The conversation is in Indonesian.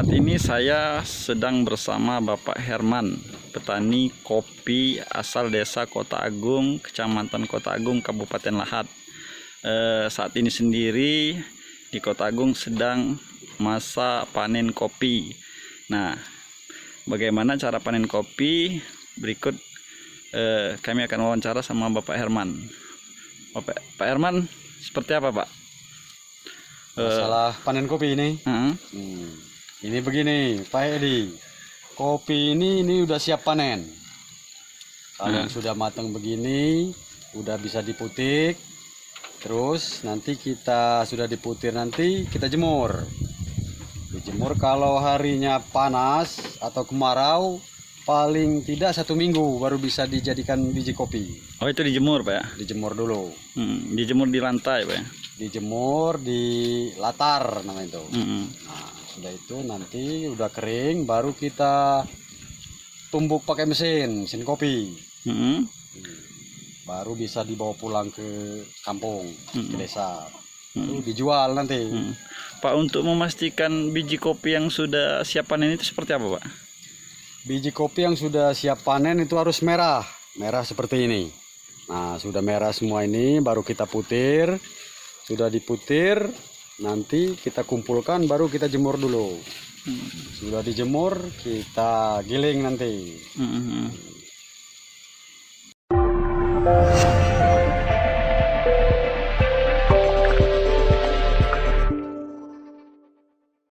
Saat ini saya sedang bersama Bapak Herman, petani kopi asal desa Kota Agung, Kecamatan Kota Agung, Kabupaten Lahat. Saat ini sendiri di Kota Agung sedang masa panen kopi. Nah, bagaimana cara panen kopi? Berikut kami akan wawancara sama Bapak Herman. Pak Herman, seperti apa Pak? Masalah panen kopi ini. Ini begini, Pak Edi. Kopi ini udah siap panen. Kalau yang sudah matang begini, udah bisa diputik. Terus nanti kita sudah diputir, nanti kita jemur. Dijemur kalau harinya panas atau kemarau, paling tidak 1 minggu baru bisa dijadikan biji kopi. Oh, itu dijemur Pak ya? Dijemur dulu. Dijemur di lantai Pak ya? Dijemur di latar namanya itu. Nah, sudah itu nanti udah kering baru kita tumbuk pakai mesin kopi. Baru bisa dibawa pulang ke kampung, ke desa. Lalu dijual nanti. Pak, untuk memastikan biji kopi yang sudah siap panen itu seperti apa Pak? Biji kopi yang sudah siap panen itu harus merah, merah seperti ini. Nah, sudah merah semua ini baru kita putir. Sudah diputir, nanti kita kumpulkan baru kita jemur dulu. Sudah dijemur, kita giling nanti.